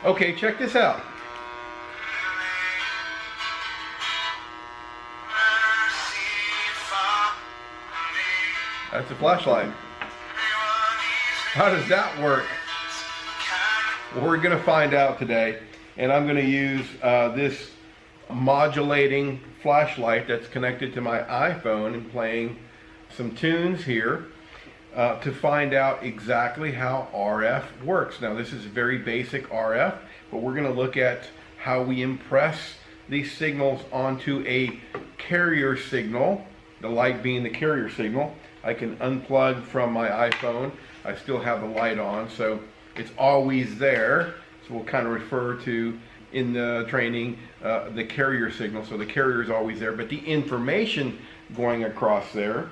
Okay, check this out. That's a flashlight. How does that work? Well, we're going to find out today, and I'm going to use this modulating flashlight that's connected to my iPhone and playing some tunes here to find out exactly how RF works. Now, this is very basic RF, but we're going to look at how we impress these signals onto a carrier signal, the light being the carrier signal. I can unplug from my iPhone. I still have the light on, so it's always there. So we'll kind of refer to in the training the carrier signal. So the carrier is always there, but the information going across there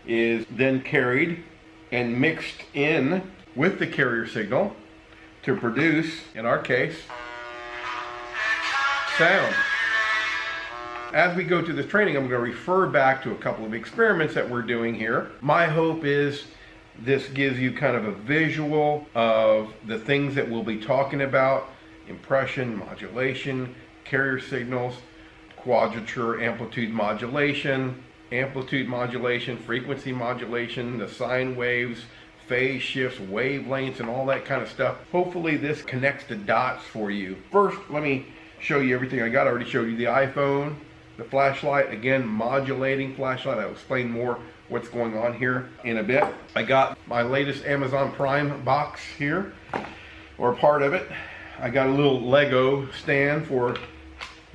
is then carried and mixed in with the carrier signal to produce, in our case, sound. As we go through this training, I'm going to refer back to a couple of experiments that we're doing here. My hope is this gives you kind of a visual of the things that we'll be talking about: impression, modulation, carrier signals, quadrature, amplitude modulation, frequency modulation, the sine waves, phase shifts, wavelengths, and all that kind of stuff. Hopefully this connects the dots for you. First, let me show you everything I got. I already showed you the iPhone, the flashlight, again, modulating flashlight. I'll explain more what's going on here in a bit. I got my latest Amazon Prime box here, or part of it. I got a little Lego stand for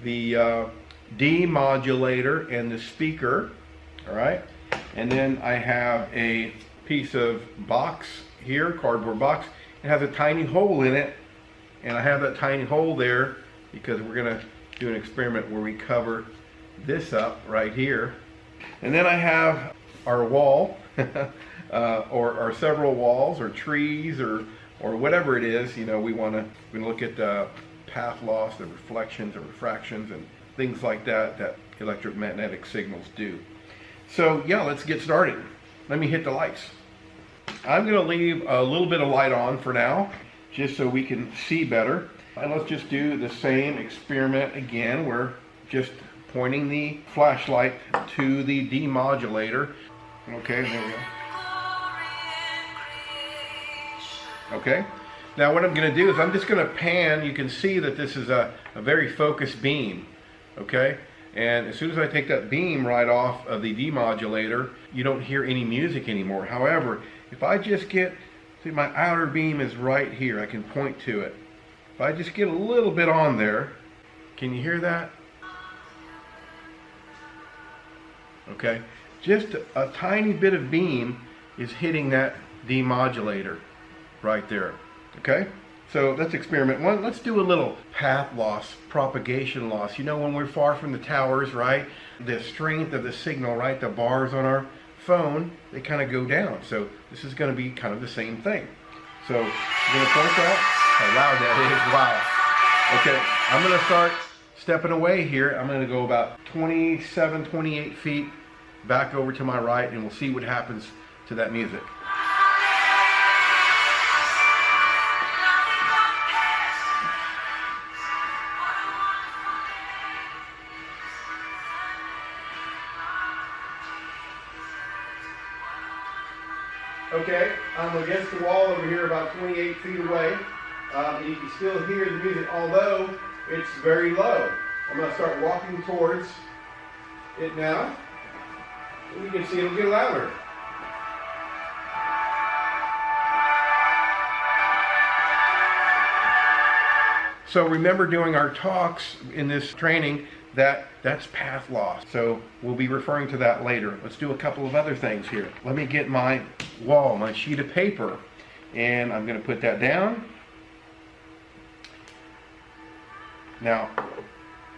the demodulator and the speaker, all right? And then I have a piece of box here, cardboard box. It has a tiny hole in it, and I have that tiny hole there because we're gonna do an experiment where we cover this up right here. And then I have our wall, or several walls, or trees, or whatever it is. You know, we're gonna look at the path loss, the reflections, the refractions, and things like that that electromagnetic signals do. So yeah, let's get started. Let me hit the lights. I'm gonna leave a little bit of light on for now, just so we can see better. And let's just do the same experiment again. We're just pointing the flashlight to the demodulator. Okay, there we go. Okay, now what I'm going to do is I'm just going to pan. You can see that this is a very focused beam. Okay, and as soon as I take that beam right off of the demodulator, you don't hear any music anymore. However, if I just get, see, my outer beam is right here. I can point to it. If I just get a little bit on there, can you hear that? Okay, just a tiny bit of beam is hitting that demodulator right there. Okay, so let's experiment one. Let's do a little path loss, propagation loss. You know, when we're far from the towers, right, the strength of the signal, right, the bars on our phone, they kind of go down. So this is going to be kind of the same thing. So you're going to point that. How loud that is. Wow. Okay, I'm going to start stepping away here. I'm going to go about 27, 28 feet back over to my right, and we'll see what happens to that music. Okay, I'm against the wall over here about 28 feet away. And you can still hear the music, although it's very low. I'm going to start walking towards it now. You can see it'll get louder. So remember, during our talks in this training, that's path loss. So we'll be referring to that later. Let's do a couple of other things here. Let me get my wall, my sheet of paper, and I'm going to put that down. Now,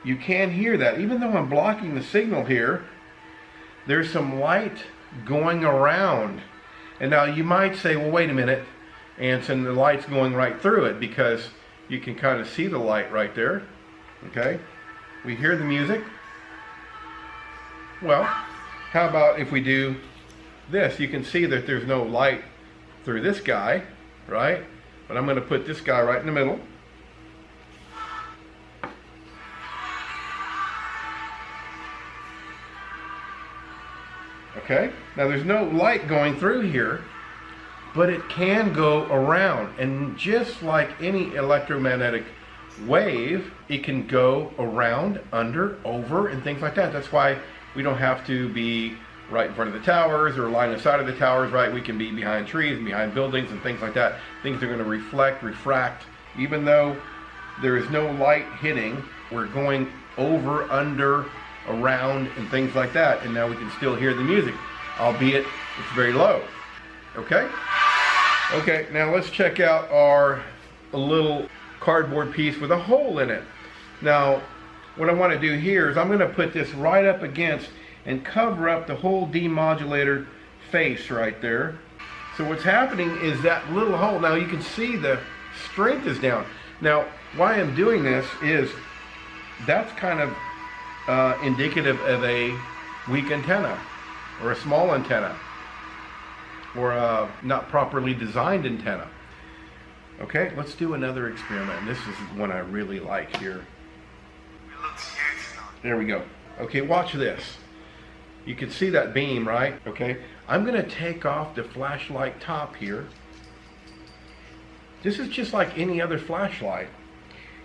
you can hear that. Even though I'm blocking the signal here, there's some light going around. And now you might say, well, wait a minute, Anson, the light's going right through it, because you can kind of see the light right there. Okay? We hear the music. Well, how about if we do this? You can see that there's no light through this guy, right? But I'm going to put this guy right in the middle. Okay, now there's no light going through here, but it can go around, and just like any electromagnetic wave, it can go around, under, over, and things like that. That's why we don't have to be right in front of the towers or line of sight of the towers, right? We can be behind trees and behind buildings and things like that. Things are going to reflect, refract. Even though there is no light hitting, we're going over, under, around, and things like that. And now we can still hear the music, albeit it's very low. Okay? Okay, now let's check out our little cardboard piece with a hole in it. Now, what I want to do here is I'm going to put this right up against and cover up the whole demodulator face right there. So what's happening is that little hole, now you can see the strength is down. Now, why I'm doing this is that's kind of indicative of a weak antenna or a small antenna or a not properly designed antenna. Okay, let's do another experiment. This is one I really like here. There we go. Okay, watch this. You can see that beam, right? Okay, I'm going to take off the flashlight top here. This is just like any other flashlight.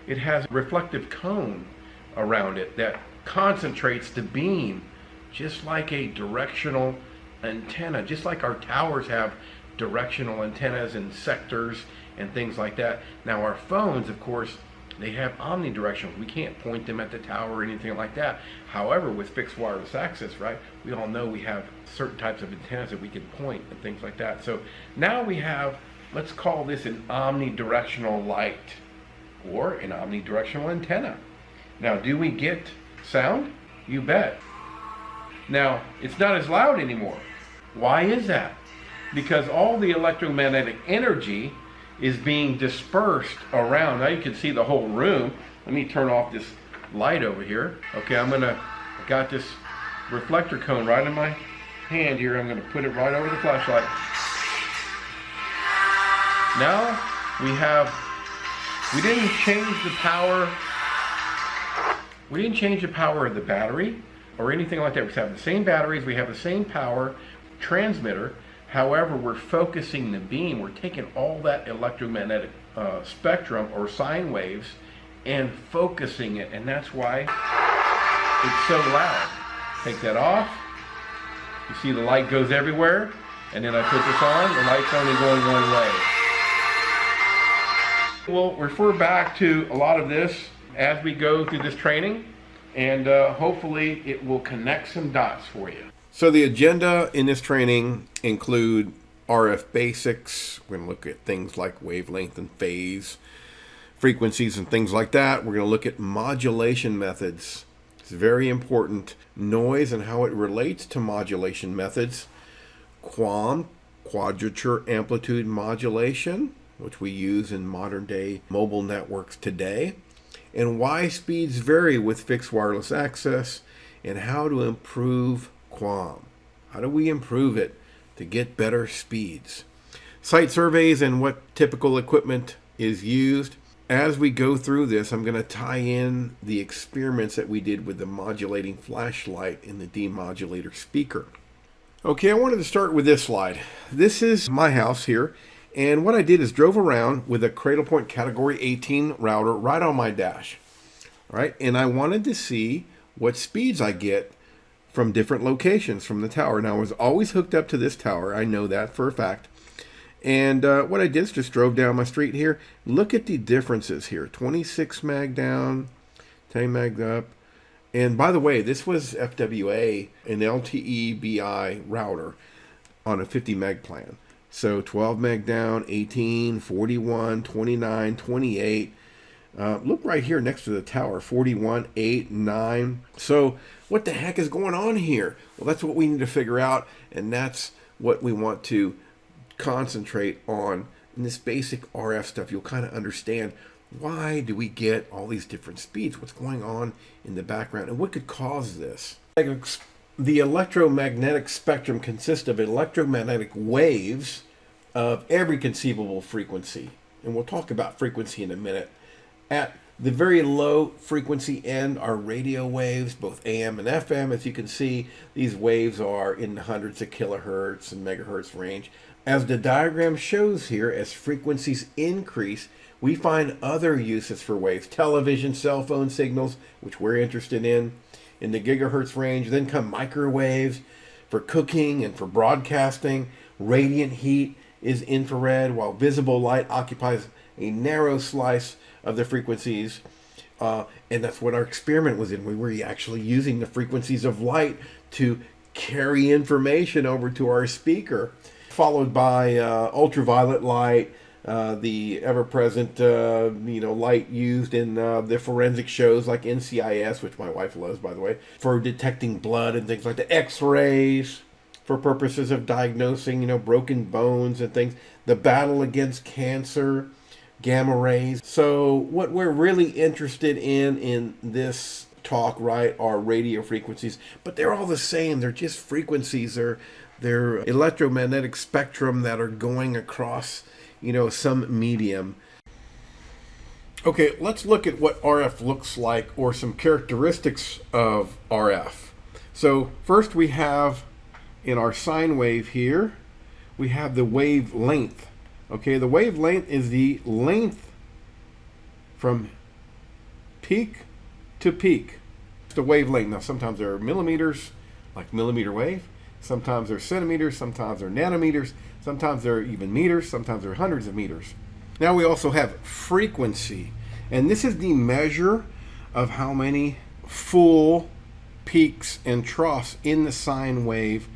It has a reflective cone around it that concentrates the beam, just like a directional antenna, just like our towers have directional antennas and sectors and things like that. Now our phones, of course, they have omnidirectional. We can't point them at the tower or anything like that. However, with fixed wireless access, right, we all know we have certain types of antennas that we can point and things like that. So now we have, let's call this an omnidirectional light or an omnidirectional antenna. Now, do we get sound? You bet. Now, it's not as loud anymore. Why is that? Because all the electromagnetic energy is being dispersed around. Now you can see the whole room. Let me turn off this light over here. Okay, I got this reflector cone right in my hand here. I'm gonna put it right over the flashlight. Now we didn't change the power. We didn't change the power of the battery or anything like that. We have the same batteries, we have the same power transmitter. However, we're focusing the beam. We're taking all that electromagnetic spectrum or sine waves and focusing it, and that's why it's so loud. Take that off. You see the light goes everywhere, and then I put this on, the light's only going one way. We'll refer back to a lot of this as we go through this training, and hopefully it will connect some dots for you. So the agenda in this training include RF basics. We're going to look at things like wavelength and phase, frequencies and things like that. We're going to look at modulation methods. It's very important. Noise and how it relates to modulation methods. QAM, quadrature amplitude modulation, which we use in modern day mobile networks today. And why speeds vary with fixed wireless access, and how to improve QAM. How do we improve it to get better speeds? Site surveys and what typical equipment is used. As we go through this, I'm going to tie in the experiments that we did with the modulating flashlight in the demodulator speaker. Okay, I wanted to start with this slide. This is my house here, and what I did is drove around with a Cradlepoint Category 18 router right on my dash. All right, and I wanted to see what speeds I get from different locations from the tower. Now, I was always hooked up to this tower. I know that for a fact. And what I did is just drove down my street here. Look at the differences here. 26 meg down, 10 meg up. And by the way, this was FWA, an LTE BI router on a 50 meg plan. So 12 meg down, 18, 41, 29, 28. Look right here next to the tower, 41, 8, 9. So what the heck is going on here? Well, that's what we need to figure out, and that's what we want to concentrate on in this basic RF stuff. You'll kind of understand why do we get all these different speeds, what's going on in the background, and what could cause this. The electromagnetic spectrum consists of electromagnetic waves of every conceivable frequency, and we'll talk about frequency in a minute, at The very low frequency end are radio waves, both AM and FM. As you can see, these waves are in the hundreds of kilohertz and megahertz range. As the diagram shows here, as frequencies increase, we find other uses for waves. Television, cell phone signals, which we're interested in the gigahertz range. Then come microwaves for cooking and for broadcasting. Radiant heat is infrared, while visible light occupies a narrow slice of the frequencies, and that's what our experiment was in. We were actually using the frequencies of light to carry information over to our speaker, followed by ultraviolet light, the ever-present light used in the forensic shows like NCIS, which my wife loves, by the way, for detecting blood and things like that. X-rays for purposes of diagnosing broken bones and things. The battle against cancer, gamma rays. So what we're really interested in this talk, right, are radio frequencies, but they're all the same. They're just frequencies. They're electromagnetic spectrum that are going across some medium. Okay, let's look at what RF looks like, or some characteristics of RF. So first we have in our sine wave here, we have the wavelength. Okay, the wavelength is the length from peak to peak. The wavelength. Now, sometimes there are millimeters, like millimeter wave. Sometimes they're centimeters. Sometimes they're nanometers. Sometimes they're even meters. Sometimes they're hundreds of meters. Now we also have frequency. And this is the measure of how many full peaks and troughs in the sine wave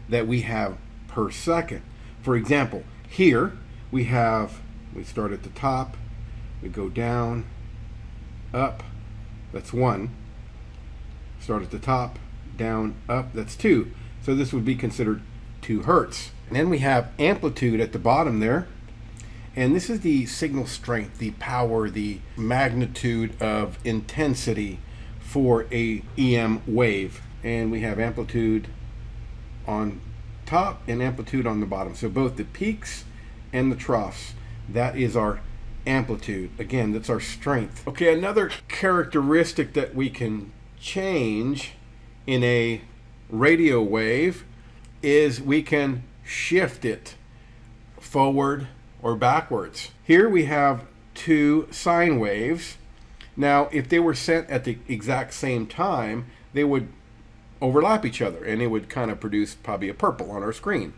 that we have per second. For example, here, we start at the top, we go down, up, that's 1. Start at the top, down, up, that's 2. So this would be considered 2 hertz. And then we have amplitude at the bottom there. And this is the signal strength, the power, the magnitude of intensity for a EM wave. And we have amplitude on top and amplitude on the bottom. So both the peaks and the troughs, that is our amplitude. Again, that's our strength. Okay, another characteristic that we can change in a radio wave is we can shift it forward or backwards. Here we have 2 sine waves. Now, if they were sent at the exact same time, they would overlap each other and it would kind of produce probably a purple on our screen.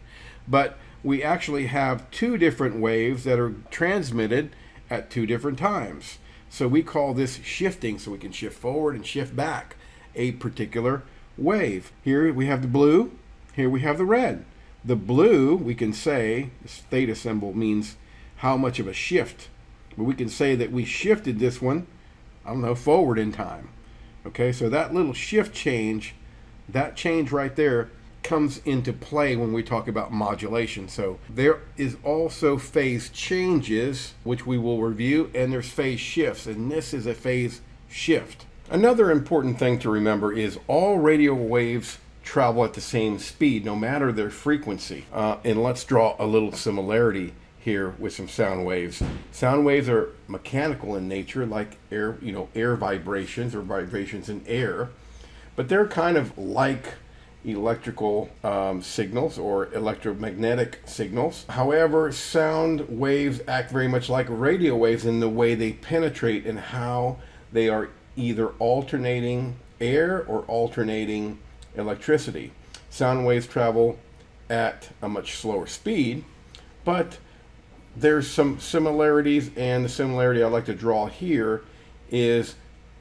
But we actually have 2 different waves that are transmitted at 2 different times. So we call this shifting, so we can shift forward and shift back a particular wave. Here we have the blue, here we have the red. The blue, we can say, this theta symbol means how much of a shift. But we can say that we shifted this one, I don't know, forward in time. Okay, so that little shift change, that change right there, comes into play when we talk about modulation. So there is also phase changes, which we will review, and there's phase shifts, and this is a phase shift. Another important thing to remember is all radio waves travel at the same speed, no matter their frequency. And let's draw a little similarity here with some sound waves. Sound waves are mechanical in nature, like air, air vibrations or vibrations in air, but they're kind of like electrical signals or electromagnetic signals. However, sound waves act very much like radio waves in the way they penetrate and how they are either alternating air or alternating electricity. Sound waves travel at a much slower speed, but there's some similarities, and the similarity I'd like to draw here is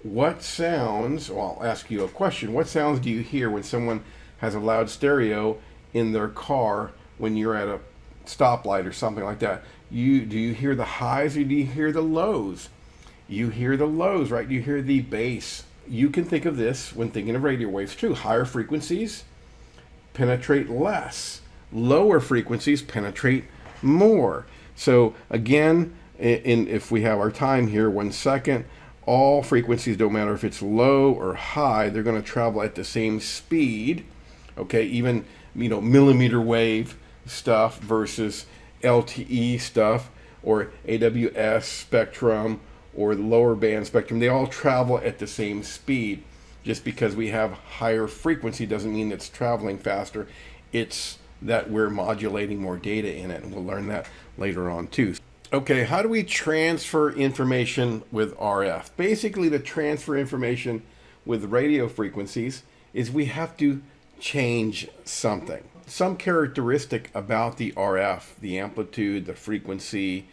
what sounds, well, I'll ask you a question. What sounds do you hear when someone has a loud stereo in their car when you're at a stoplight or something like that? Do you hear the highs or do you hear the lows? You hear the lows, right? You hear the bass. You can think of this when thinking of radio waves too. Higher frequencies penetrate less. Lower frequencies penetrate more. So again, if we have our time here, 1 second, all frequencies, don't matter if it's low or high, they're going to travel at the same speed. Okay, even millimeter wave stuff versus LTE stuff or AWS spectrum or the lower band spectrum, they all travel at the same speed. Just because we have higher frequency doesn't mean it's traveling faster. It's that we're modulating more data in it, and we'll learn that later on too. Okay, how do we transfer information with RF? Basically, to transfer information with radio frequencies is we have to change something. Some characteristic about the RF, the amplitude, the frequency,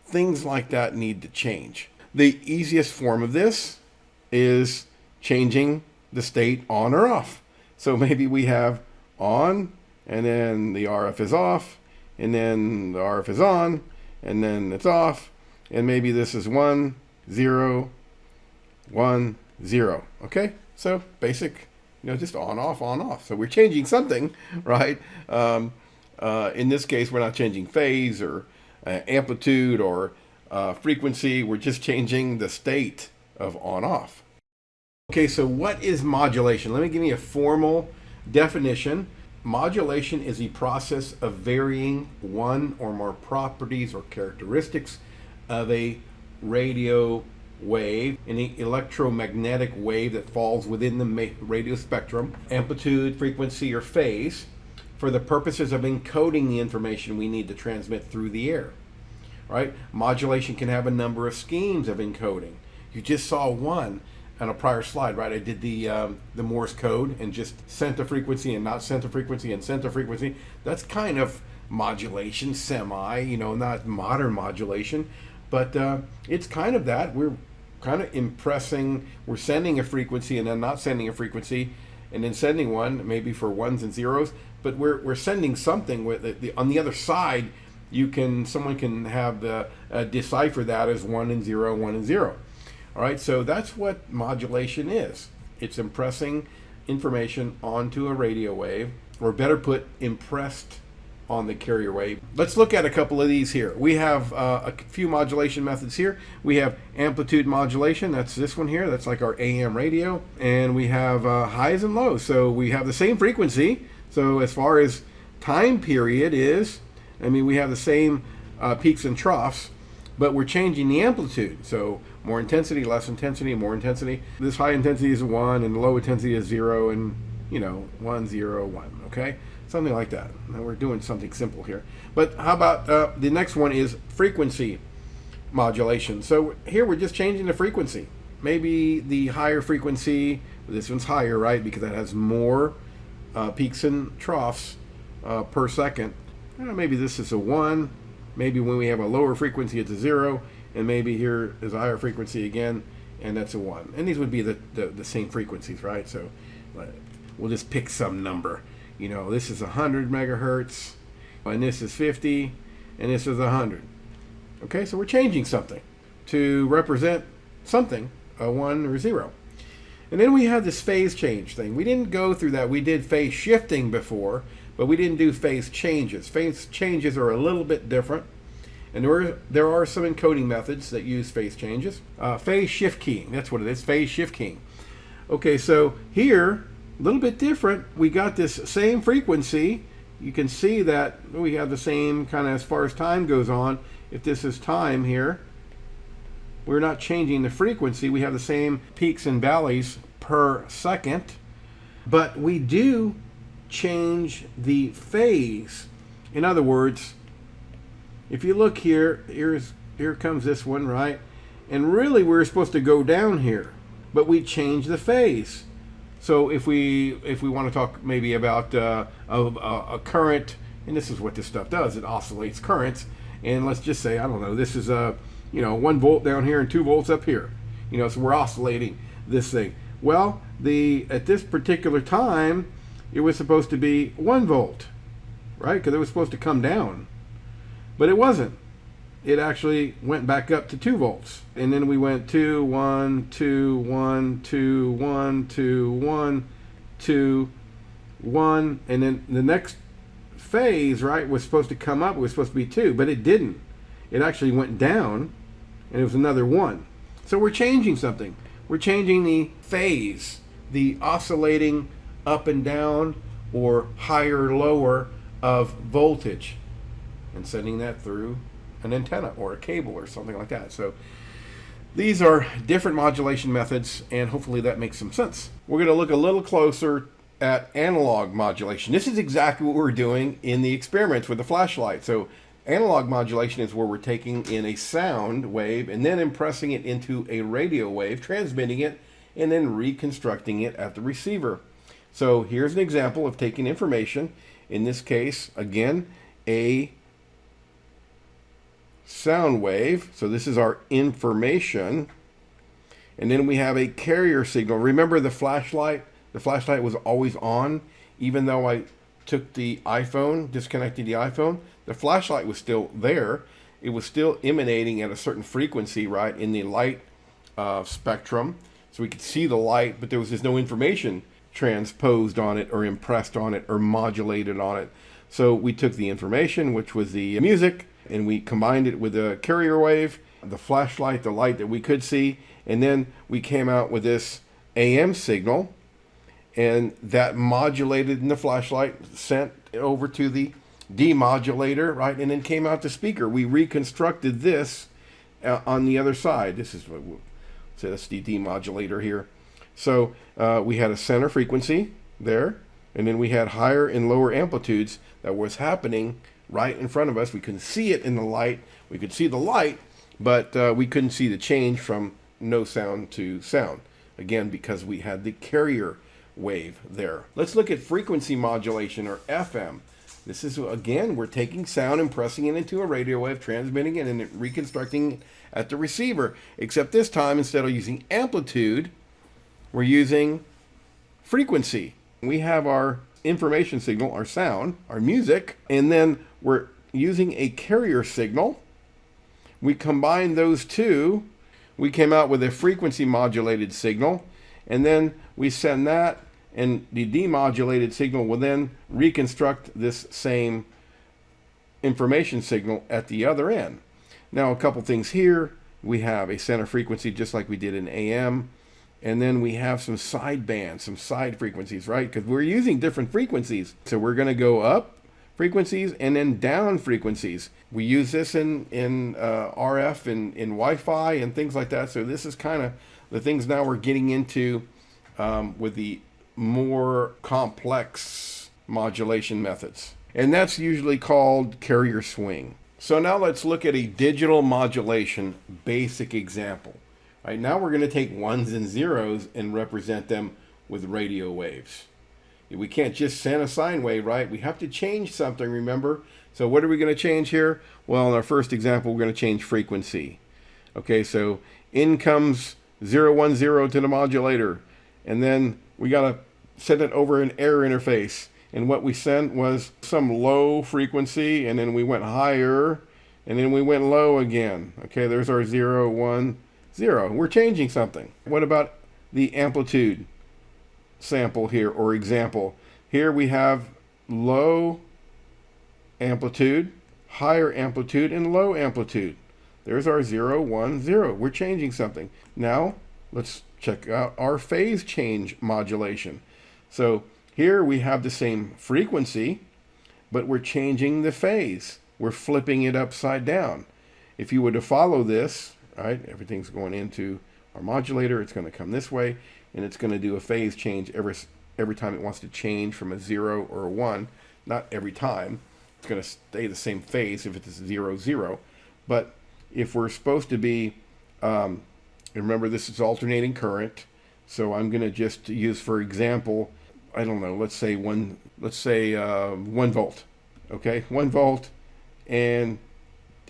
things like that need to change. The easiest form of this is changing the state on or off. So maybe we have on, and then the RF is off, and then the RF is on, and then it's off, and maybe this is 1, 0, 1, 0. Okay, so basic, just on, off, on, off. So we're changing something, right? In this case, we're not changing phase or amplitude or frequency. We're just changing the state of on, off. Okay, so what is modulation? Let me give you a formal definition. Modulation is the process of varying one or more properties or characteristics of a radio wave, any electromagnetic wave that falls within the radio spectrum, amplitude, frequency, or phase, for the purposes of encoding the information we need to transmit through the air. Right? Modulation can have a number of schemes of encoding. You just saw one on a prior slide, right? I did the Morse code and just sent a frequency and not sent a frequency and sent a frequency. That's kind of modulation, not modern modulation, but it's kind of that. We're kind of impressing, we're sending a frequency and then not sending a frequency, and then sending one, maybe for ones and zeros, but we're sending something with it. On the other side, someone can have decipher that as 1 and 0, 1 and 0. All right, so that's what modulation is. It's impressing information onto a radio wave, or better put, impressed on the carrier wave. Let's look at a couple of these here. We have a few modulation methods here. We have amplitude modulation. That's this one here. That's like our AM radio. And we have highs and lows. So we have the same frequency. So as far as time period is, we have the same peaks and troughs, but we're changing the amplitude. So more intensity, less intensity, more intensity. This high intensity is 1 and the low intensity is 0 and 1, 0, 1, okay? Something like that. Now we're doing something simple here. But how about the next one is frequency modulation. So here we're just changing the frequency. Maybe the higher frequency, this one's higher, right? Because it has more peaks and troughs per second. Maybe this is a 1. Maybe when we have a lower frequency, it's a 0. And maybe here is a higher frequency again, and that's a 1. And these would be the same frequencies, right? So we'll just pick some number. This is 100 megahertz, and this is 50, and this is 100. Okay, so we're changing something to represent something, a 1 or 0. And then we have this phase change thing. We didn't go through that. We did phase shifting before, but we didn't do phase changes. Phase changes are a little bit different. And there are some encoding methods that use phase changes. Phase shift keying, that's what it is, phase shift keying. Okay, so here, a little bit different. We got this same frequency. You can see that we have the same kind of as far as time goes on. If this is time here, we're not changing the frequency. We have the same peaks and valleys per second, but we do change the phase. In other words, if you look here, here comes this one, right? And really we're supposed to go down here, but we change the phase. So if we want to talk maybe about a current, and this is what this stuff does, it oscillates currents, and let's just say, I don't know, this is 1 volt down here and 2 volts up here. So we're oscillating this thing. Well, at this particular time, it was supposed to be 1 volt, right? Because it was supposed to come down. But it wasn't. It actually went back up to 2 volts. And then we went 2, 1, 2, 1, 2, 1, 2, 1, 2, 1. And then the next phase, right, was supposed to come up. It was supposed to be 2, but it didn't. It actually went down, and it was another 1. So we're changing something. We're changing the phase, the oscillating up and down or higher, lower of voltage, and sending that through an antenna or a cable or something like that. So These are different modulation methods, and hopefully that makes some sense. We're going to look a little closer at analog modulation. This is exactly what we're doing in the experiments with the flashlight. So analog modulation is where we're taking in a sound wave and then impressing it into a radio wave, transmitting it, and then reconstructing it at the receiver. So here's an example of taking information, in this case, again, a sound wave. So this is our information. And then we have a carrier signal. Remember the flashlight? The flashlight was always on, even though I took the iPhone, disconnected the iPhone. The flashlight was still there. It was still emanating at a certain frequency, right, in the light spectrum. So we could see the light, but there was just no information transposed on it or impressed on it or modulated on it. So we took the information, which was the music, and we combined it with a carrier wave, the flashlight, the light that we could see, and then we came out with this AM signal, and that modulated in the flashlight, sent over to the demodulator, right, and then came out the speaker. We reconstructed this on the other side. This is what we'll say, that's the demodulator here. So we had a center frequency there, and then we had higher and lower amplitudes that was happening right in front of us. We couldn't see it in the light. We could see the light, but we couldn't see the change from no sound to sound. Again, because we had the carrier wave there. Let's look at frequency modulation, or FM. This is, again, we're taking sound and pressing it into a radio wave, transmitting it, and reconstructing it at the receiver. Except this time, instead of using amplitude, we're using frequency. We have our information signal, our sound, our music, and then we're using a carrier signal. We combine those two. We came out with a frequency modulated signal, and then we send that, and the demodulated signal will then reconstruct this same information signal at the other end. Now, a couple things here. We have a center frequency just like we did in AM, and then we have some side bands, some side frequencies, right? Because we're using different frequencies. So we're going to go up frequencies and then down frequencies. We use this in RF and in Wi-Fi and things like that. So this is kind of the things now we're getting into with the more complex modulation methods. And that's usually called carrier swing. So now let's look at a digital modulation basic example. Right, now we're going to take ones and zeros and represent them with radio waves. We can't just send a sine wave, right? We have to change something, remember? So what are we going to change here? Well, in our first example, we're going to change frequency. Okay, so in comes 010 to the modulator, and then we got to send it over an error interface. And what we sent was some low frequency, and then we went higher, and then we went low again. Okay, there's our 010. We're changing something. What about the amplitude sample here, or example? Here we have low amplitude, higher amplitude, and low amplitude. There's our 010. We're changing something. Now, let's check out our phase change modulation. So here we have the same frequency, but we're changing the phase. We're flipping it upside down. If you were to follow this, right, everything's going into our modulator. It's going to come this way, and it's going to do a phase change every time it wants to change from a 0 or a 1. Not every time. It's going to stay the same phase if it's 0. But if we're supposed to be, remember this is alternating current, so I'm going to just use, for example, I don't know, let's say 1 volt. Okay, 1 volt, and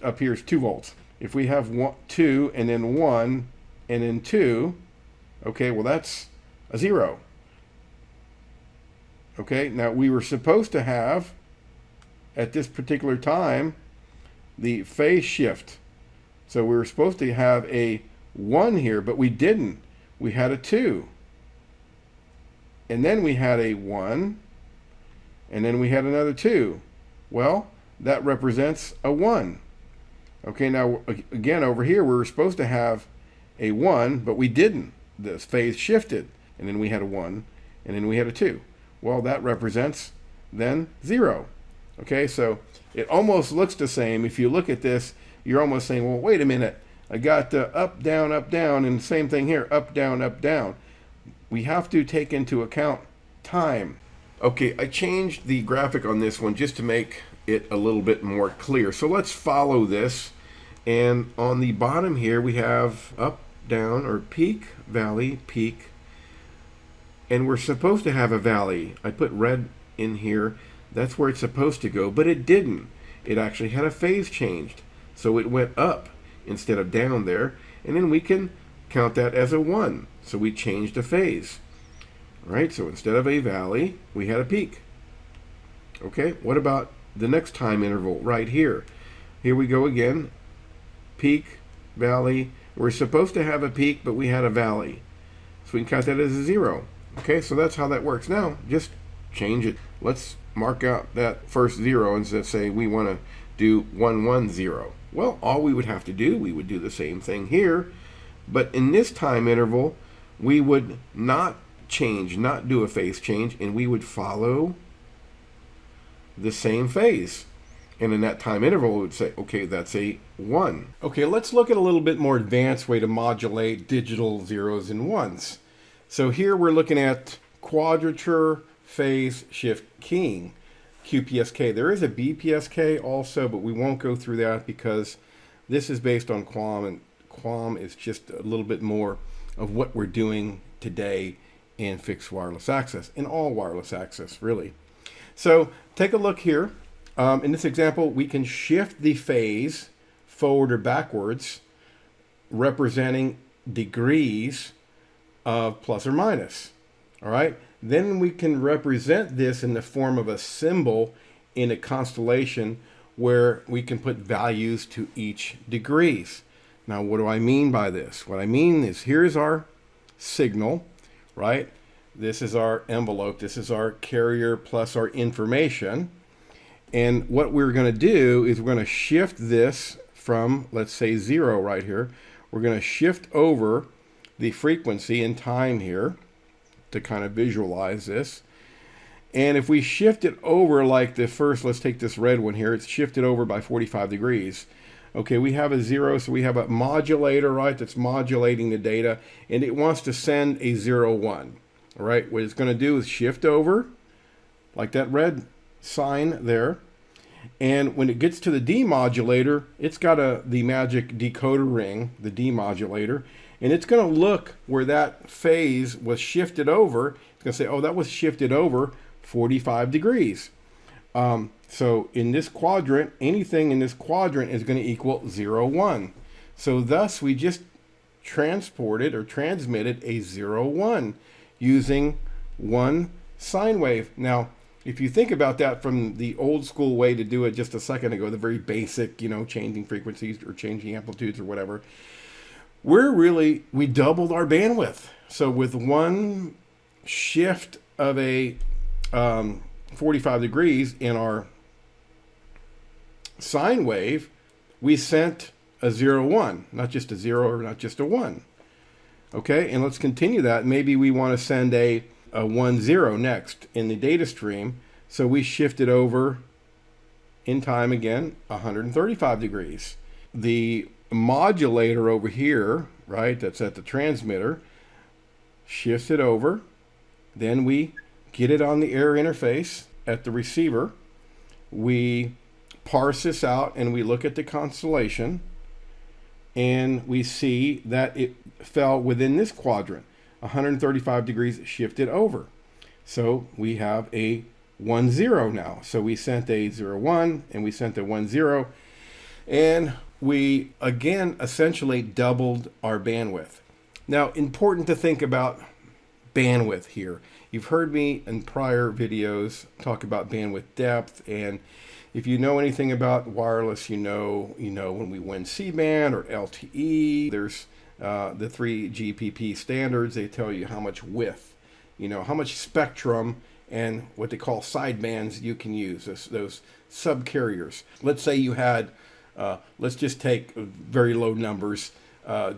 up here's 2 volts. If we have 2 and then 1 and then 2, okay, well that's a 0. Okay, now we were supposed to have, at this particular time, the phase shift. So we were supposed to have a 1 here, but we didn't. We had a 2. And then we had a 1, and then we had another 2. Well, that represents a 1. Okay, now again over here we were supposed to have a 1, but we didn't. The phase shifted, and then we had a 1, and then we had a 2. Well, that represents then 0. Okay, so it almost looks the same. If you look at this, you're almost saying, well, wait a minute, I got up, down, and the same thing here, up, down, up, down. We have to take into account time. Okay, I changed the graphic on this one just to make it a little bit more clear. So let's follow this. And on the bottom here, we have up, down, or peak, valley, peak. And we're supposed to have a valley. I put red in here. That's where it's supposed to go, but it didn't. It actually had a phase changed. So it went up instead of down there. And then we can count that as a 1. So we changed a phase. All right, so instead of a valley, we had a peak. Okay, what about the next time interval right here? Here we go again. Peak, valley. We're supposed to have a peak, but we had a valley. So we can count that as a 0. Okay, so that's how that works. Now, just change it. Let's mark out that first 0 and say we want to do 1, 1, 0. Well, all we would have to do, we would do the same thing here. But in this time interval, we would not change, not do a phase change, and we would follow the same phase. And in that time interval, we would say, okay, that's a 1. Okay, let's look at a little bit more advanced way to modulate digital zeros and ones. So here we're looking at quadrature phase shift keying, QPSK. There is a BPSK also, but we won't go through that because this is based on QAM, and QAM is just a little bit more of what we're doing today in fixed wireless access, in all wireless access, really. So take a look here. In this example, we can shift the phase forward or backwards, representing degrees of plus or minus. All right. Then we can represent this in the form of a symbol in a constellation where we can put values to each degrees. Now, what do I mean by this? What I mean is here's our signal, right? This is our envelope. This is our carrier plus our information. And what we're going to do is we're going to shift this from, let's say, 0 right here. We're going to shift over the frequency and time here to kind of visualize this. And if we shift it over like the first, let's take this red one here. It's shifted over by 45 degrees. Okay, we have a 0, so we have a modulator, right, that's modulating the data, and it wants to send a 0, 1. All right, what it's going to do is shift over, like that red sign there, and when it gets to the demodulator, it's got the magic decoder ring, the demodulator, and it's going to look where that phase was shifted over. It's going to say, oh, that was shifted over 45 degrees. So in this quadrant, anything in this quadrant is going to equal 0, 1. So thus, we just transported or transmitted a 0, 1 using one sine wave. Now, if you think about that from the old school way to do it just a second ago, the very basic, changing frequencies or changing amplitudes or whatever, we doubled our bandwidth. So with one shift of a 45 degrees in our sine wave, we sent a 0, 1, not just a 0 or not just a 1. Okay, and let's continue that. Maybe we want to send a 1, 0 next in the data stream. So we shift it over in time again, 135 degrees. The modulator over here, right, that's at the transmitter, shifts it over. Then we get it on the air interface at the receiver. We parse this out and we look at the constellation and we see that it fell within this quadrant, 135 degrees shifted over. So we have a 1, 0 now. So we sent a 0, 1 and we sent a 1, 0, and we again essentially doubled our bandwidth. Now, important to think about bandwidth here. You've heard me in prior videos talk about bandwidth depth, and if you know anything about wireless, you know when we win C-band or LTE, there's the 3 GPP standards. They tell you how much width, how much spectrum and what they call sidebands you can use, those subcarriers. Let's say you had, let's just take very low numbers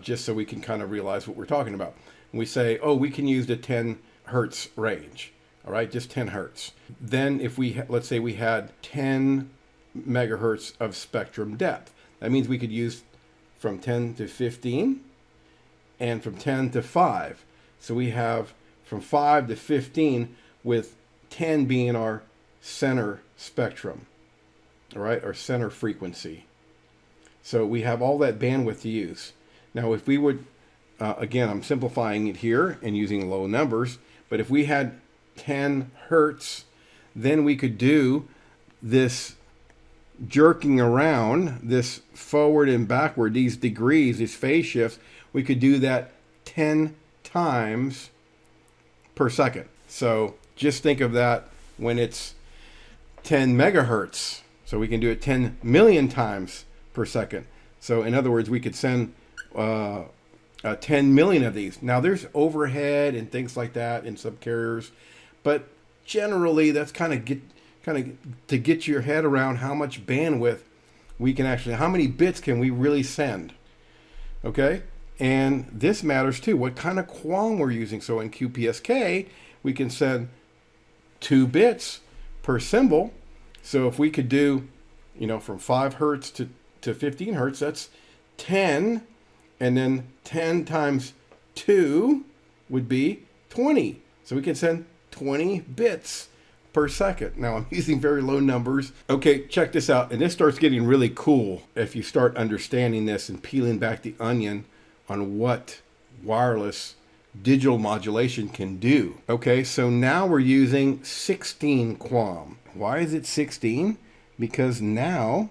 just so we can kind of realize what we're talking about. We say, oh, we can use the 10 hertz range. All right, just 10 hertz. Then if let's say we had 10 megahertz of spectrum depth, that means we could use from 10 to 15 and from 10 to 5. So we have from 5 to 15 with 10 being our center spectrum, all right, our center frequency. So we have all that bandwidth to use. Now if we would, again, I'm simplifying it here and using low numbers, but if we had 10 hertz, then we could do this jerking around, this forward and backward, these degrees, these phase shifts, we could do that 10 times per second. So just think of that when it's 10 megahertz. So we can do it 10 million times per second. So in other words, we could send 10 million of these. Now there's overhead and things like that in subcarriers, but generally that's kind of to get your head around how much bandwidth we can actually, how many bits can we really send, okay? And this matters too, what kind of QAM we're using. So in QPSK, we can send 2 bits per symbol. So if we could do, you know, from 5 hertz to 15 hertz, that's 10, and then 10 times 2 would be 20. So we can send 20 bits per second. Now I'm using very low numbers. Okay, check this out. And this starts getting really cool if you start understanding this and peeling back the onion on what wireless digital modulation can do. Okay, so now we're using 16 QAM. Why is it 16? Because now,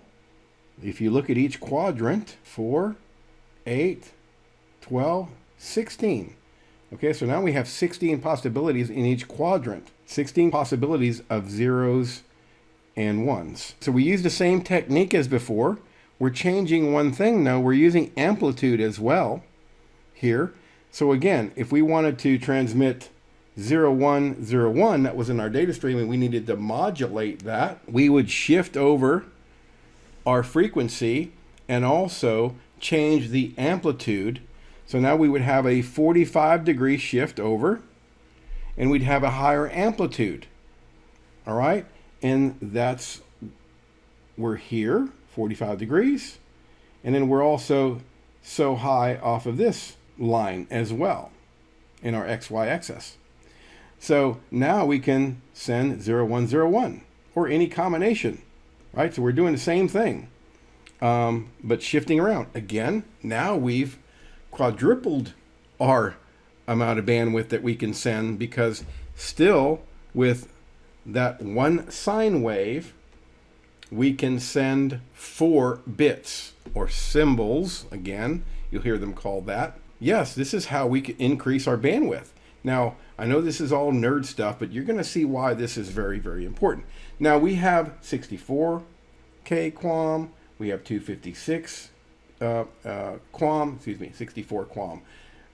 if you look at each quadrant, 4, 8, 12, 16. Okay, so now we have 16 possibilities in each quadrant. 16 possibilities of zeros and ones. So we use the same technique as before. We're changing one thing though. We're using amplitude as well here. So again, if we wanted to transmit 0101, that was in our data stream, and we needed to modulate that, we would shift over our frequency and also change the amplitude. So now we would have a 45-degree shift over, and we'd have a higher amplitude. All right, and that's, we're here, 45 degrees, and then we're also so high off of this line as well in our XY axis. So now we can send 0101 or any combination, right? So we're doing the same thing, but shifting around. Again, now we've quadrupled our amount of bandwidth that we can send, because still with that one sine wave, we can send 4 bits or symbols. Again, you'll hear them called that. Yes, this is how we can increase our bandwidth. Now, I know this is all nerd stuff, but you're going to see why this is very, very important. Now, we have 64K QAM. We have 256 QAM, excuse me, 64 QAM,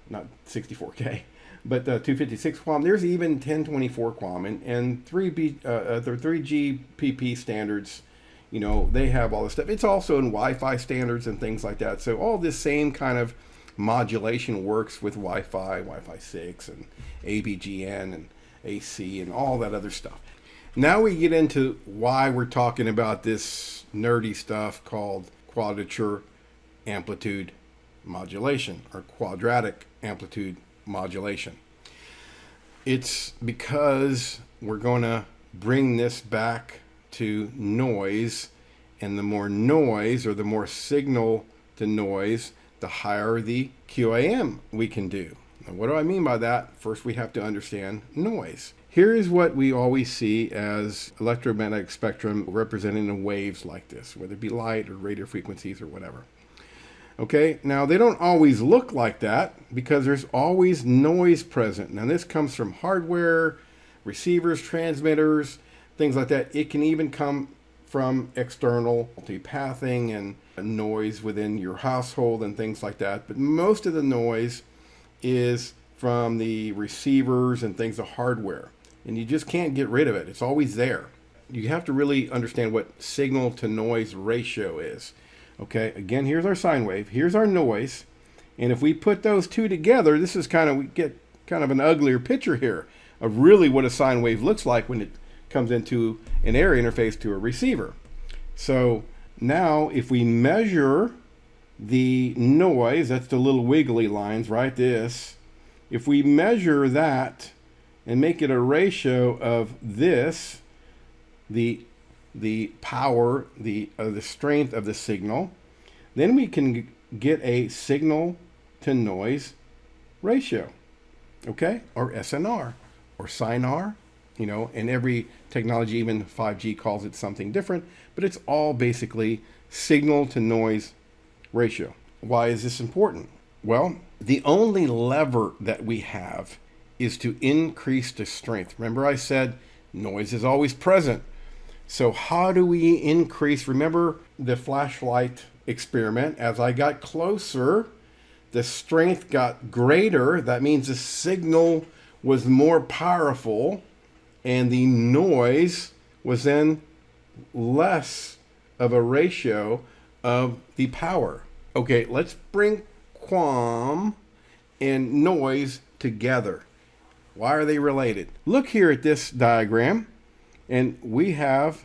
not 64K, but 256 QAM. There's even 1024 QAM and 3GPP standards. You know, they have all this stuff. It's also in Wi-Fi standards and things like that. So all this same kind of modulation works with Wi-Fi, Wi-Fi 6 and ABGN and AC and all that other stuff. Now we get into why we're talking about this nerdy stuff called quadrature amplitude modulation, or quadratic amplitude modulation. It's because we're going to bring this back to noise, and the more noise, or the more signal to noise, the higher the QAM we can do. Now, what do I mean by that? First, we have to understand noise. Here is what we always see as electromagnetic spectrum represented in waves like this, whether it be light or radio frequencies or whatever. Okay, now they don't always look like that because there's always noise present. Now this comes from hardware, receivers, transmitters, things like that. It can even come from external multipathing and noise within your household and things like that. But most of the noise is from the receivers and things of hardware. And you just can't get rid of it. It's always there. You have to really understand what signal to noise ratio is. Okay, again, here's our sine wave, here's our noise, and if we put those two together, this is we get kind of an uglier picture here of really what a sine wave looks like when it comes into an area interface to a receiver. So now if we measure the noise, that's the little wiggly lines, right? This, if we measure that and make it a ratio of this, the power, the strength of the signal, then we can get a signal to noise ratio, okay? Or SNR, or SNR, you know, and every technology, even 5G, calls it something different, but it's all basically signal to noise ratio. Why is this important? Well, the only lever that we have is to increase the strength. Remember I said noise is always present. So how do we increase? Remember the flashlight experiment. As I got closer, the strength got greater. That means the signal was more powerful, and the noise was then less of a ratio of the power. Okay, let's bring QAM and noise together. Why are they related? Look here at this diagram, and we have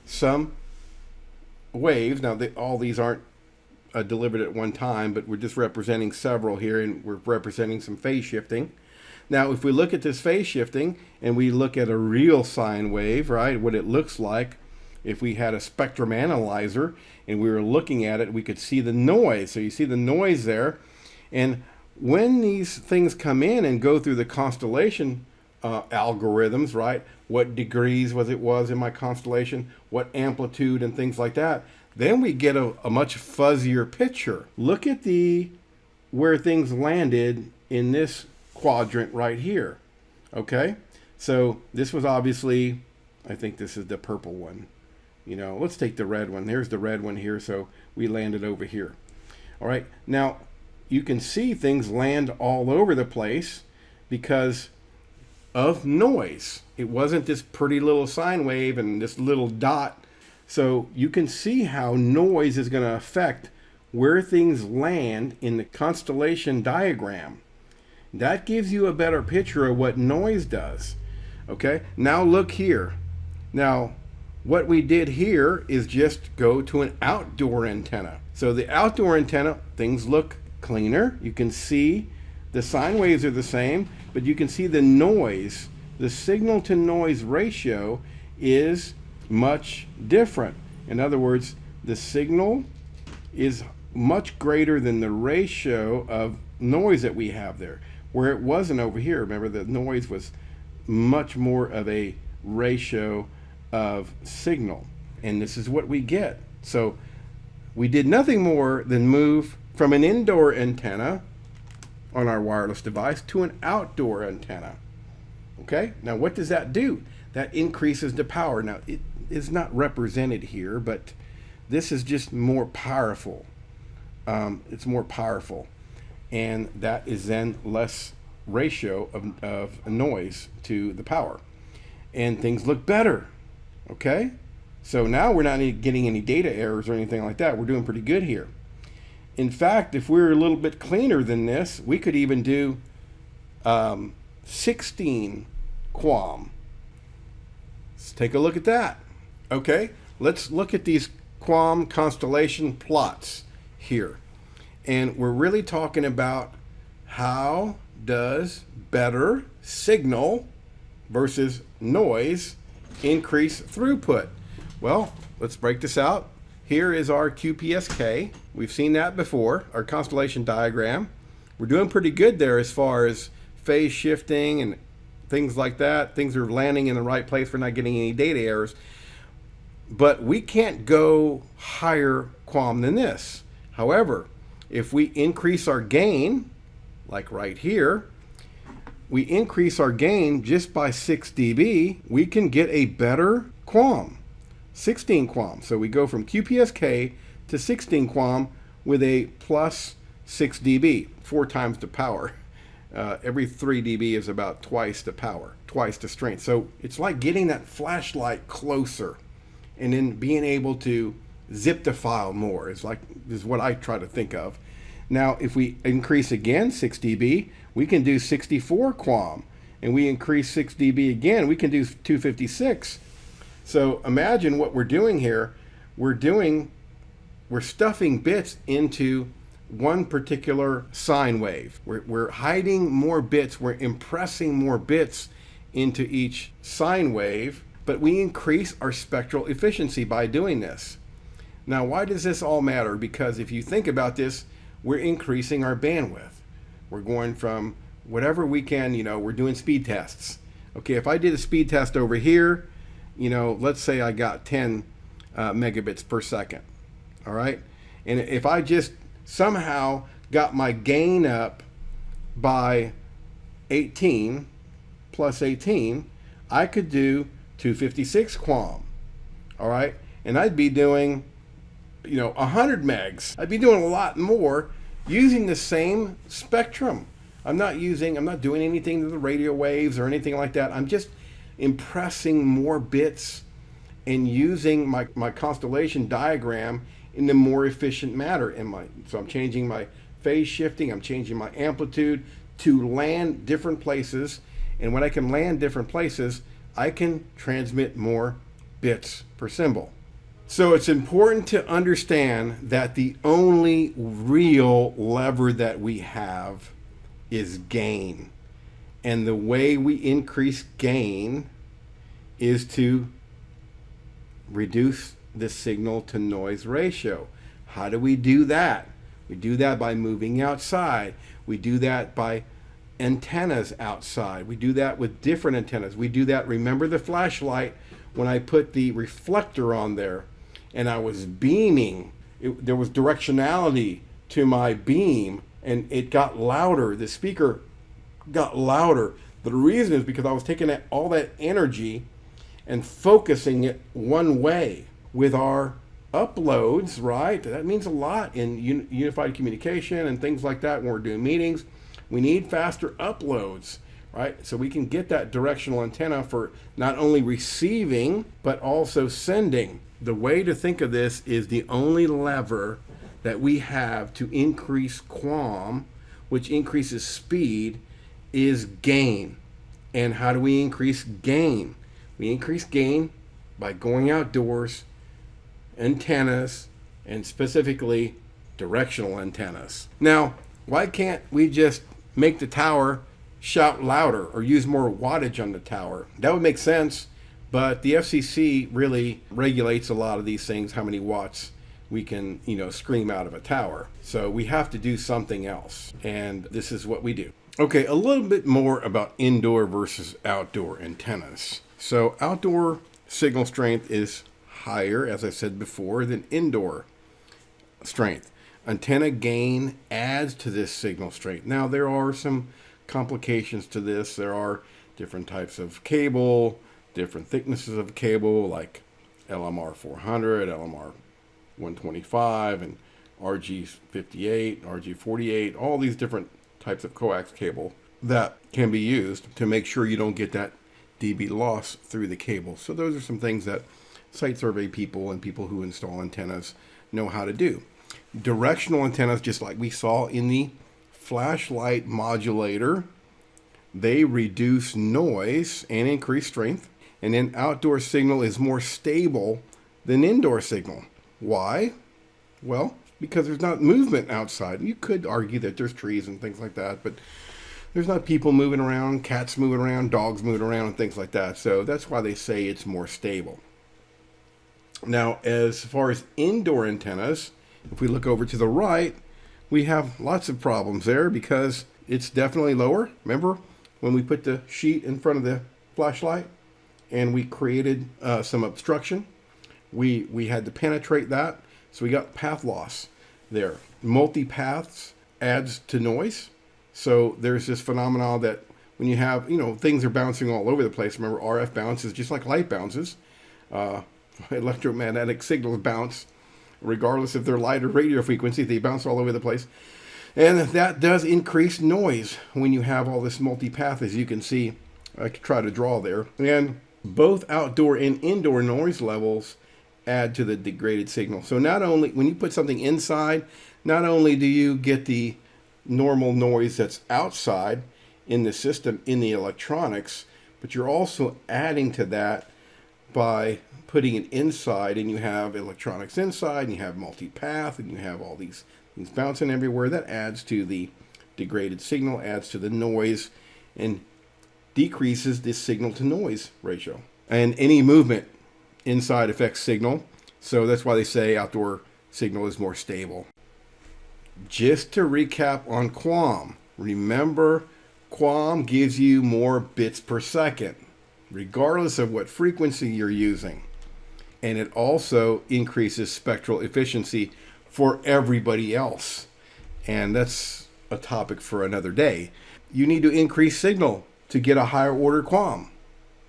some waves. Now, all these aren't delivered at one time, but we're just representing several here, and we're representing some phase shifting. Now, if we look at this phase shifting and we look at a real sine wave, right, what it looks like, if we had a spectrum analyzer and we were looking at it, we could see the noise. So you see the noise there. And when these things come in and go through the constellation algorithms, right, what degrees was in my constellation, what amplitude and things like that, then we get a much fuzzier picture. Look at where things landed in this quadrant right here. Okay, so this was obviously, I think this is the purple one. You know, let's take the red one. There's the red one here, so we landed over here. All right, now you can see things land all over the place because of noise. It wasn't this pretty little sine wave and this little dot. So you can see how noise is going to affect where things land in the constellation diagram. That gives you a better picture of what noise does. Okay, now look here. Now, what we did here is just go to an outdoor antenna. So the outdoor antenna, things look cleaner. You can see the sine waves are the same, but you can see the noise, the signal to noise ratio is much different. In other words, the signal is much greater than the ratio of noise that we have there, where it wasn't over here. Remember, the noise was much more of a ratio of signal, and this is what we get. So we did nothing more than move from an indoor antenna on our wireless device to an outdoor antenna. Okay, now what does that do? That increases the power. Now it is not represented here, but this is just more powerful. It's more powerful, and that is then less ratio of noise to the power, and things look better. Okay, so now we're not getting any data errors or anything like that. We're doing pretty good here. In fact, if we're a little bit cleaner than this, we could even do 16 QAM. Let's take a look at that. Okay, let's look at these QAM constellation plots here. And we're really talking about how does better signal versus noise increase throughput. Well, let's break this out. Here is our QPSK. We've seen that before, our constellation diagram. We're doing pretty good there as far as phase shifting and things like that. Things are landing in the right place. We're not getting any data errors. But we can't go higher QAM than this. However, if we increase our gain, like right here, we increase our gain just by 6 dB, we can get a better QAM, 16 QAM. So we go from QPSK to 16 QAM with a plus 6 dB, 4 times the power. Every 3 dB is about twice the power, twice the strength. So it's like getting that flashlight closer and then being able to zip the file more is what I try to think of. Now, if we increase again 6 dB, we can do 64 QAM, and we increase 6 dB again, we can do 256. So imagine what we're doing here. We're we're stuffing bits into one particular sine wave. We're hiding more bits, we're impressing more bits into each sine wave, but we increase our spectral efficiency by doing this. Now, why does this all matter? Because if you think about this, we're increasing our bandwidth. We're going from whatever we can, we're doing speed tests. Okay, if I did a speed test over here, let's say I got 10 megabits per second, all right? And if I just somehow got my gain up by 18 plus 18, I could do 256 QAM, all right? And I'd be doing, 100 megs. I'd be doing a lot more using the same spectrum. I'm not doing anything to the radio waves or anything like that. I'm just impressing more bits and using my constellation diagram in a more efficient manner. So I'm changing my phase shifting, I'm changing my amplitude to land different places. And when I can land different places, I can transmit more bits per symbol. So it's important to understand that the only real lever that we have is gain. And the way we increase gain is to reduce the signal to noise ratio. How do we do that? We do that by moving outside. We do that by antennas outside. We do that with different antennas. We do that, remember the flashlight, when I put the reflector on there and I was beaming, there was directionality to my beam and it got louder. The speaker got louder. The reason is because I was taking all that energy and focusing it one way. With our uploads, right? That means a lot in unified communication and things like that when we're doing meetings. We need faster uploads, right? So we can get that directional antenna for not only receiving, but also sending. The way to think of this is the only lever that we have to increase QAM, which increases speed, is gain. And how do we increase gain? We increase gain by going outdoors, antennas, and specifically directional antennas. Now, why can't we just make the tower shout louder or use more wattage on the tower? That would make sense, but the FCC really regulates a lot of these things, how many watts we can, scream out of a tower. So we have to do something else, and this is what we do. Okay, a little bit more about indoor versus outdoor antennas. So outdoor signal strength is higher, as I said before, than indoor strength. Antenna gain adds to this signal strength. Now, there are some complications to this. There are different types of cable, different thicknesses of cable, like LMR 400, LMR 125, and RG58, RG48, all these different types of coax cable that can be used to make sure you don't get that dB loss through the cable. So those are some things that site survey people and people who install antennas know how to do. Directional antennas, just like we saw in the flashlight modulator, they reduce noise and increase strength. And then outdoor signal is more stable than indoor signal. Why? Well, because there's not movement outside. You could argue that there's trees and things like that, but there's not people moving around, cats moving around, dogs moving around, and things like that. So that's why they say it's more stable. Now, as far as indoor antennas, if we look over to the right, we have lots of problems there because it's definitely lower. Remember when we put the sheet in front of the flashlight and we created some obstruction? We had to penetrate that, so we got path loss there. Multi-paths adds to noise. So there's this phenomenon that when you have, things are bouncing all over the place. Remember, RF bounces just like light bounces. Electromagnetic signals bounce regardless if they're light or radio frequency. They bounce all over the place. And that does increase noise when you have all this multipath, as you can see. I could try to draw there. And both outdoor and indoor noise levels add to the degraded signal. So not only, when you put something inside, not only do you get the normal noise that's outside in the system, in the electronics, but you're also adding to that by putting it inside, and you have electronics inside, and you have multipath, and you have all these things bouncing everywhere. That adds to the degraded signal, adds to the noise, and decreases the signal to noise ratio. And any movement inside affects signal, so that's why they say outdoor signal is more stable. Just to recap on QAM, remember QAM gives you more bits per second, regardless of what frequency you're using. And it also increases spectral efficiency for everybody else. And that's a topic for another day. You need to increase signal to get a higher order QAM,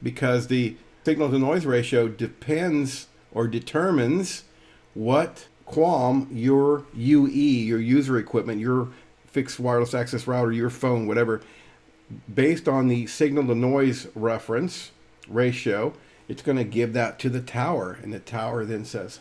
because the signal to noise ratio depends or determines what QAM your UE, your user equipment, your fixed wireless access router, your phone, whatever, based on the signal to noise reference ratio, it's going to give that to the tower. And the tower then says,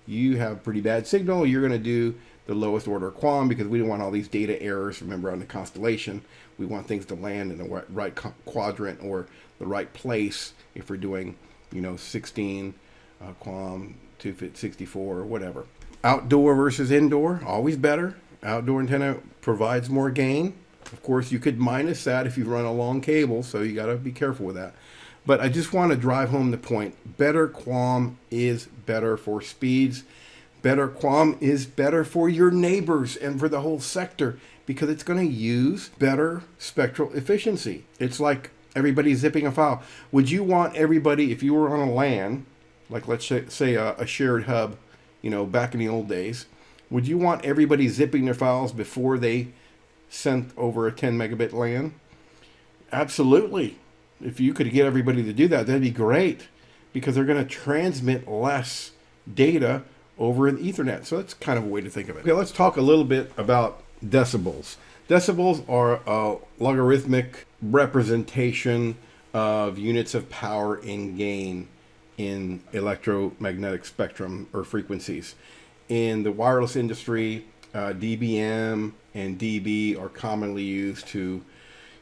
you have pretty bad signal. You're going to do the lowest order QAM, because we don't want all these data errors. Remember, on the constellation, we want things to land in the right quadrant or the right place if we're doing, 16 QAM, 264, or whatever. Outdoor versus indoor, always better. Outdoor antenna provides more gain. Of course, you could minus that if you run a long cable, so you got to be careful with that. But I just want to drive home the point. Better QAM is better for speeds. Better QAM is better for your neighbors and for the whole sector, because it's going to use better spectral efficiency. It's like everybody zipping a file. Would you want everybody, if you were on a LAN, like let's say a shared hub, back in the old days, would you want everybody zipping their files before they sent over a 10 megabit LAN? Absolutely. If you could get everybody to do that, that'd be great, because they're going to transmit less data over Ethernet. So that's kind of a way to think of it. Okay, let's talk a little bit about decibels. Decibels are a logarithmic representation of units of power and gain in electromagnetic spectrum or frequencies. In the wireless industry, dBm and dB are commonly used to,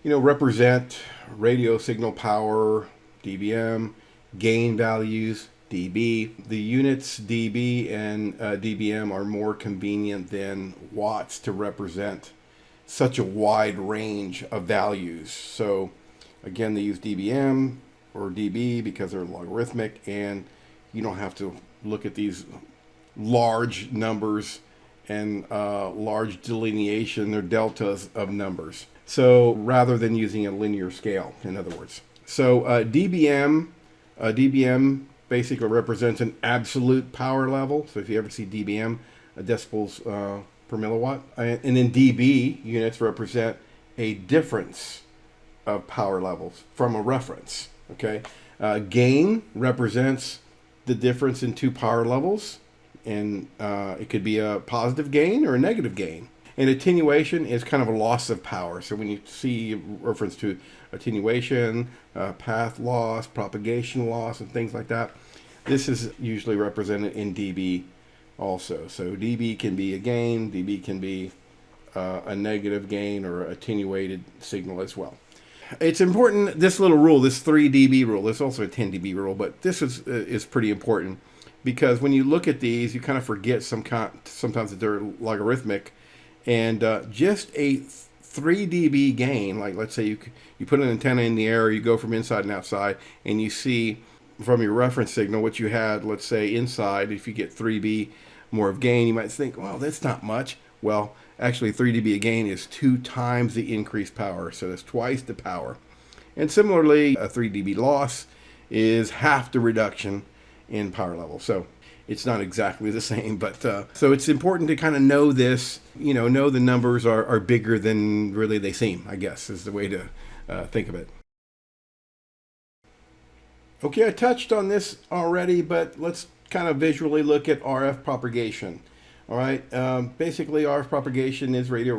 represent radio signal power, dBm, gain values, dB. The units dB and dBm are more convenient than watts to represent such a wide range of values. So again, they use dBm or dB because they're logarithmic, and you don't have to look at these large numbers and large delineation or deltas of numbers. So rather than using a linear scale, in other words. So dBm basically represents an absolute power level. So if you ever see dBm, decibels per milliwatt. And then dB units represent a difference of power levels from a reference. Okay. Gain represents the difference in two power levels. And it could be a positive gain or a negative gain. And attenuation is kind of a loss of power. So when you see reference to attenuation, path loss, propagation loss, and things like that, this is usually represented in dB also. So dB can be a gain, dB can be a negative gain or attenuated signal as well. It's important, this little rule, this 3 dB rule, there's also a 10 dB rule, but this is pretty important, because when you look at these, you kind of forget sometimes that they're logarithmic. And just a 3 dB gain, like let's say you put an antenna in the air, you go from inside and outside, and you see from your reference signal what you had, let's say inside, if you get 3 dB more of gain, you might think, well, that's not much. Well, actually 3 dB of gain is 2 times the increased power, so that's twice the power. And similarly, a 3 dB loss is half the reduction in power level. So it's not exactly the same, but so it's important to kind of know this, know the numbers are bigger than really they seem, I guess, is the way to think of it. Okay, I touched on this already, but let's kind of visually look at RF propagation. All right, basically RF propagation is radio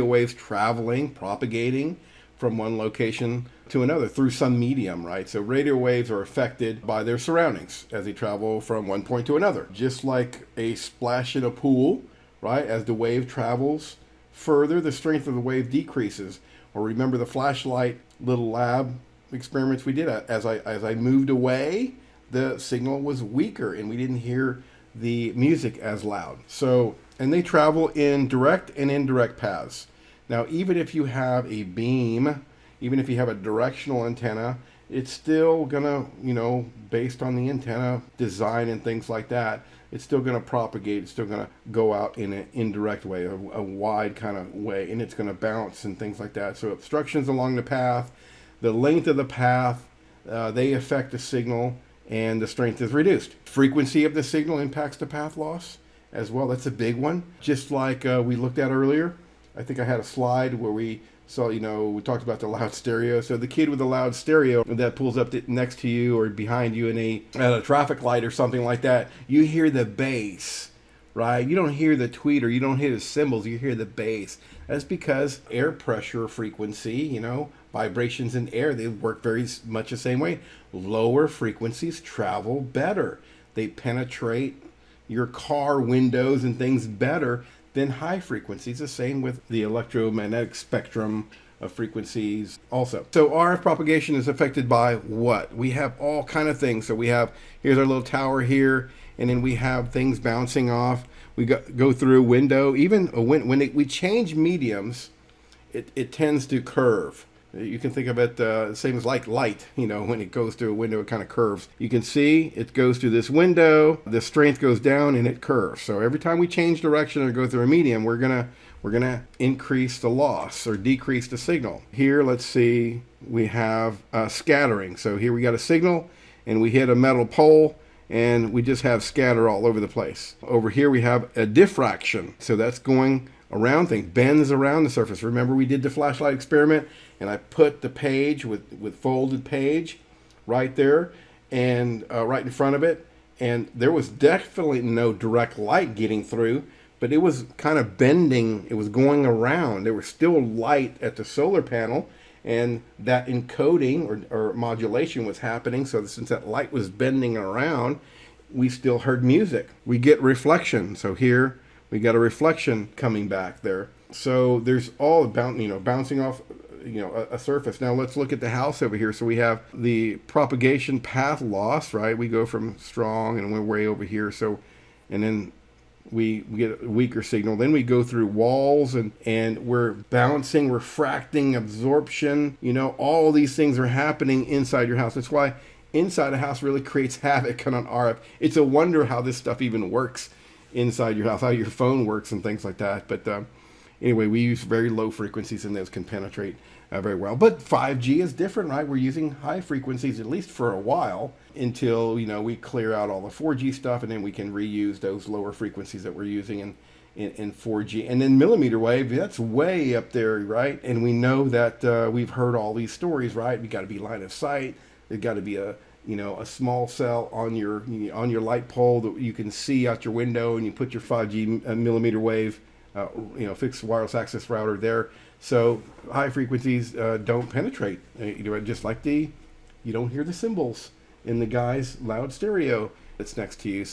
waves traveling, propagating from one location to another through some medium, right? So radio waves are affected by their surroundings as they travel from one point to another. Just like a splash in a pool, right? As the wave travels further, the strength of the wave decreases. Or remember the flashlight little lab experiments we did, as I moved away, the signal was weaker and we didn't hear the music as loud. So, and they travel in direct and indirect paths. Now, even if you have a beam, even if you have a directional antenna, it's still gonna, based on the antenna design and things like that, it's still gonna propagate, it's still gonna go out in an indirect way, a wide kind of way, and it's gonna bounce and things like that. So obstructions along the path, the length of the path, they affect the signal, and the strength is reduced. Frequency of the signal impacts the path loss as well. That's a big one. Just like we looked at earlier, I think I had a slide where we saw, we talked about the loud stereo. So the kid with the loud stereo that pulls up next to you or behind you at a traffic light or something like that, you hear the bass, right? You don't hear the tweeter, you don't hear the cymbals, you hear the bass. That's because air pressure frequency, vibrations in air, they work very much the same way. Lower frequencies travel better. They penetrate your car windows and things better than high frequencies. The same with the electromagnetic spectrum of frequencies also. So RF propagation is affected by what? We have all kind of things. So here's our little tower here, and then we have things bouncing off. We go through a window. Even when we change mediums, it tends to curve. You can think of it the same as like light, when it goes through a window, it kind of curves. You can see it goes through this window, the strength goes down and it curves. So every time we change direction or go through a medium, we're gonna increase the loss or decrease the signal. Here, let's see, we have scattering. So here we got a signal and we hit a metal pole and we just have scatter all over the place. Over here we have a diffraction. So that's going around things, bends around the surface. Remember we did the flashlight experiment and I put the page with folded page right there and right in front of it, and there was definitely no direct light getting through, but it was kind of bending, it was going around. There was still light at the solar panel, and that encoding or modulation was happening. So since that light was bending around, we still heard music. We get reflection. So here we got a reflection coming back there. So there's all bouncing off a surface. Now let's look at the house over here. So we have the propagation path loss, right? We go from strong and we're way over here. So, and then we get a weaker signal. Then we go through walls and we're bouncing, refracting, absorption. All these things are happening inside your house. That's why inside a house really creates havoc on RF. It's a wonder how this stuff even works inside your house, how your phone works and things like that. But anyway, we use very low frequencies and those can penetrate very well. But 5G is different, right? We're using high frequencies at least for a while until we clear out all the 4G stuff, and then we can reuse those lower frequencies that we're using in 4G. And then millimeter wave, that's way up there, right? And we know that we've heard all these stories, right? We got to be line of sight. There's got to be a small cell on your light pole that you can see out your window, and you put your 5G millimeter wave fixed wireless access router there. So high frequencies don't penetrate. Just like you don't hear the cymbals in the guy's loud stereo that's next to you.